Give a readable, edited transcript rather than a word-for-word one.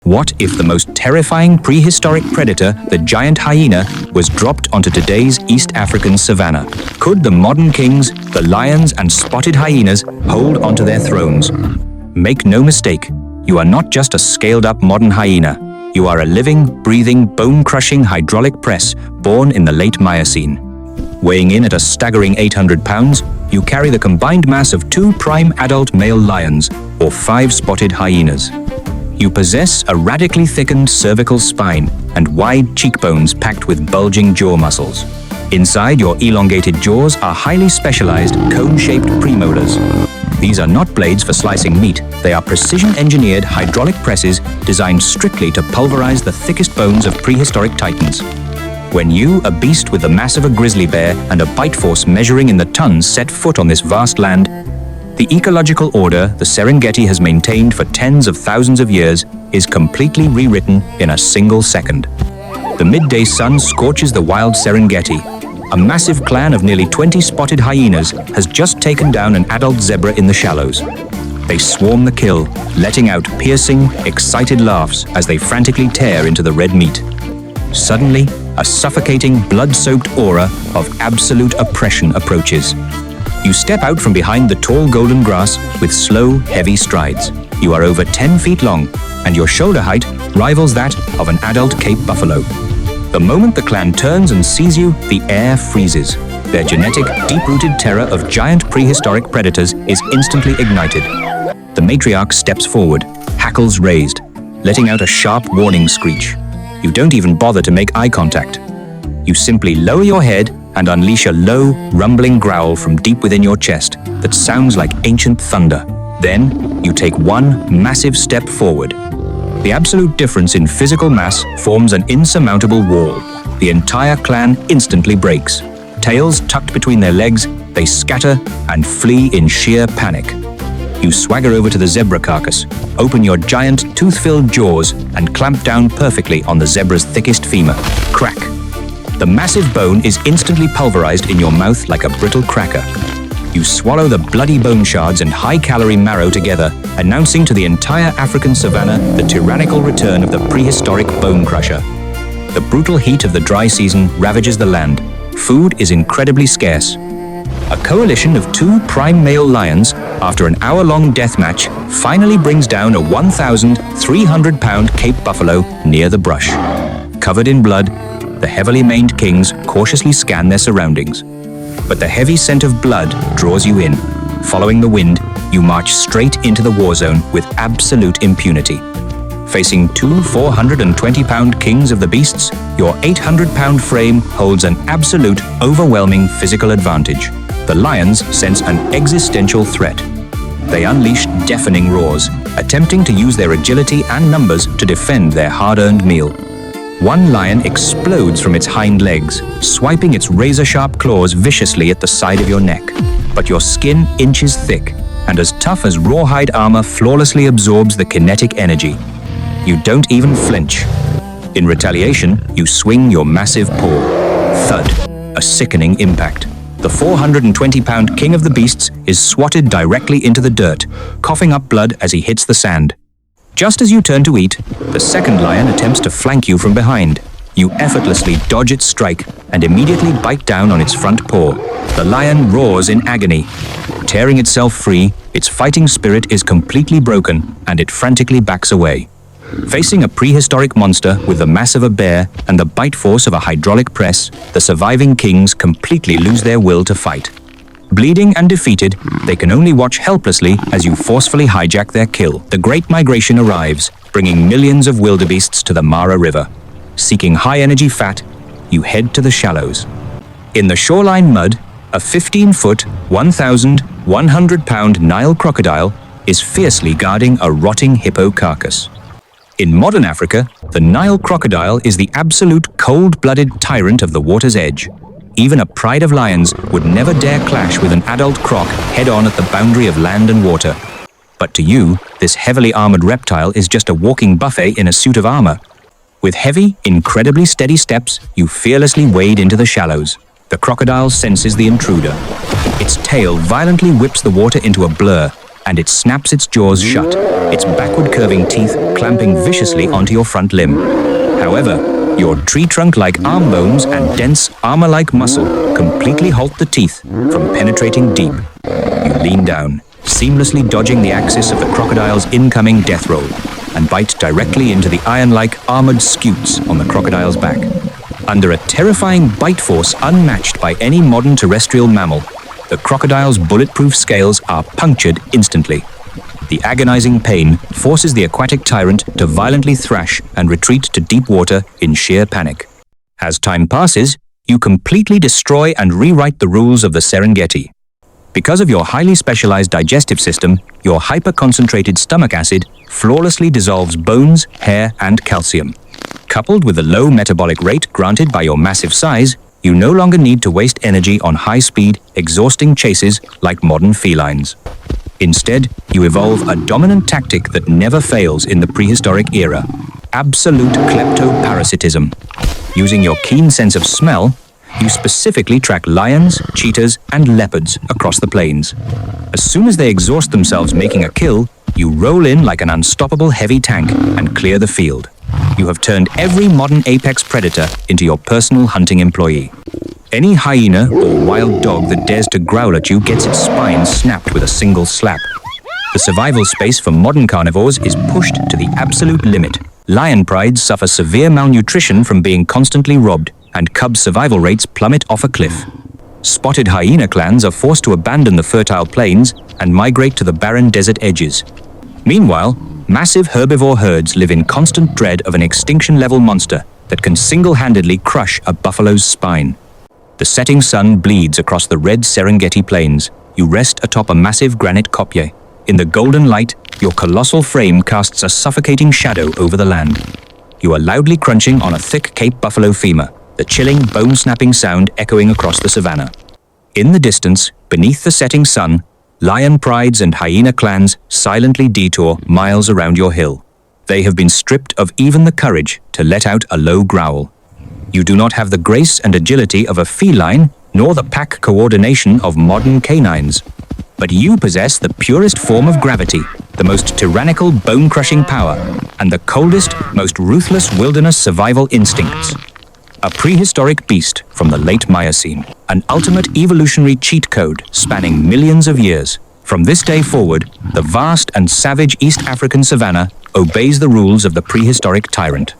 What if the most terrifying prehistoric predator, the giant hyena, was dropped onto today's East African savanna? Could the modern kings, the lions and spotted hyenas, hold onto their thrones? Make no mistake, you are not just a scaled-up modern hyena. You are a living, breathing, bone-crushing hydraulic press born in the late Miocene. Weighing in at a staggering 800 pounds, you carry the combined mass of 2 prime adult male lions or 5 spotted hyenas. You possess a radically thickened cervical spine and wide cheekbones packed with bulging jaw muscles. Inside your elongated jaws are highly specialized cone-shaped premolars. These are not blades for slicing meat, they are precision-engineered hydraulic presses designed strictly to pulverize the thickest bones of prehistoric titans. When you, a beast with the mass of a grizzly bear and a bite force measuring in the tons, set foot on this vast land, the ecological order the Serengeti has maintained for tens of thousands of years is completely rewritten in a single second. The midday sun scorches the wild Serengeti. A massive clan of nearly 20 spotted hyenas has just taken down an adult zebra in the shallows. They swarm the kill, letting out piercing, excited laughs as they frantically tear into the red meat. Suddenly, a suffocating, blood-soaked aura of absolute oppression approaches. You step out from behind the tall golden grass with slow, heavy strides. You are over 10 feet long, and your shoulder height rivals that of an adult Cape buffalo. The moment the clan turns and sees you, the air freezes. Their genetic, deep-rooted terror of giant prehistoric predators is instantly ignited. The matriarch steps forward, hackles raised, letting out a sharp warning screech. You don't even bother to make eye contact. You simply lower your head and unleash a low, rumbling growl from deep within your chest that sounds like ancient thunder. Then, you take one massive step forward. The absolute difference in physical mass forms an insurmountable wall. The entire clan instantly breaks. Tails tucked between their legs, they scatter and flee in sheer panic. You swagger over to the zebra carcass, open your giant, tooth-filled jaws, and clamp down perfectly on the zebra's thickest femur. Crack! The massive bone is instantly pulverized in your mouth like a brittle cracker. You swallow the bloody bone shards and high-calorie marrow together, announcing to the entire African savanna the tyrannical return of the prehistoric bone crusher. The brutal heat of the dry season ravages the land. Food is incredibly scarce. A coalition of 2 prime male lions, after an hour-long death match, finally brings down a 1,300-pound Cape buffalo near the brush. Covered in blood, the heavily maned kings cautiously scan their surroundings. But the heavy scent of blood draws you in. Following the wind, you march straight into the war zone with absolute impunity. Facing 2 420-pound kings of the beasts, your 800-pound frame holds an absolute, overwhelming physical advantage. The lions sense an existential threat. They unleash deafening roars, attempting to use their agility and numbers to defend their hard-earned meal. One lion explodes from its hind legs, swiping its razor-sharp claws viciously at the side of your neck. But your skin inches thick, and as tough as rawhide armor flawlessly absorbs the kinetic energy. You don't even flinch. In retaliation, you swing your massive paw. Thud, a sickening impact. The 420-pound king of the beasts is swatted directly into the dirt, coughing up blood as he hits the sand. Just as you turn to eat, the second lion attempts to flank you from behind. You effortlessly dodge its strike and immediately bite down on its front paw. The lion roars in agony. Tearing itself free, its fighting spirit is completely broken and it frantically backs away. Facing a prehistoric monster with the mass of a bear and the bite force of a hydraulic press, the surviving kings completely lose their will to fight. Bleeding and defeated, they can only watch helplessly as you forcefully hijack their kill. The Great Migration arrives, bringing millions of wildebeests to the Mara River. Seeking high-energy fat, you head to the shallows. In the shoreline mud, a 15-foot, 1,100-pound Nile crocodile is fiercely guarding a rotting hippo carcass. In modern Africa, the Nile crocodile is the absolute cold-blooded tyrant of the water's edge. Even a pride of lions would never dare clash with an adult croc head-on at the boundary of land and water. But to you, this heavily armored reptile is just a walking buffet in a suit of armor. With heavy, incredibly steady steps, you fearlessly wade into the shallows. The crocodile senses the intruder. Its tail violently whips the water into a blur, and it snaps its jaws shut, its backward curving teeth clamping viciously onto your front limb. However, your tree trunk-like arm bones and dense armor-like muscle completely halt the teeth from penetrating deep. You lean down, seamlessly dodging the axis of the crocodile's incoming death roll, and bite directly into the iron-like armored scutes on the crocodile's back. Under a terrifying bite force unmatched by any modern terrestrial mammal, the crocodile's bulletproof scales are punctured instantly. The agonizing pain forces the aquatic tyrant to violently thrash and retreat to deep water in sheer panic. As time passes, you completely destroy and rewrite the rules of the Serengeti. Because of your highly specialized digestive system, your hyper-concentrated stomach acid flawlessly dissolves bones, hair, and calcium. Coupled with the low metabolic rate granted by your massive size, you no longer need to waste energy on high-speed, exhausting chases like modern felines. Instead, you evolve a dominant tactic that never fails in the prehistoric era: absolute kleptoparasitism. Using your keen sense of smell, you specifically track lions, cheetahs, and leopards across the plains. As soon as they exhaust themselves making a kill, you roll in like an unstoppable heavy tank and clear the field. You have turned every modern apex predator into your personal hunting employee. Any hyena or wild dog that dares to growl at you gets its spine snapped with a single slap. The survival space for modern carnivores is pushed to the absolute limit. Lion prides suffer severe malnutrition from being constantly robbed, and cub survival rates plummet off a cliff. Spotted hyena clans are forced to abandon the fertile plains and migrate to the barren desert edges. Meanwhile, massive herbivore herds live in constant dread of an extinction-level monster that can single-handedly crush a buffalo's spine. The setting sun bleeds across the red Serengeti plains. You rest atop a massive granite kopje. In the golden light, your colossal frame casts a suffocating shadow over the land. You are loudly crunching on a thick Cape buffalo femur, the chilling, bone-snapping sound echoing across the savanna. In the distance, beneath the setting sun, lion prides and hyena clans silently detour miles around your hill. They have been stripped of even the courage to let out a low growl. You do not have the grace and agility of a feline, nor the pack coordination of modern canines. But you possess the purest form of gravity, the most tyrannical bone-crushing power, and the coldest, most ruthless wilderness survival instincts. A prehistoric beast from the late Miocene, an ultimate evolutionary cheat code spanning millions of years. From this day forward, the vast and savage East African savanna obeys the rules of the prehistoric tyrant.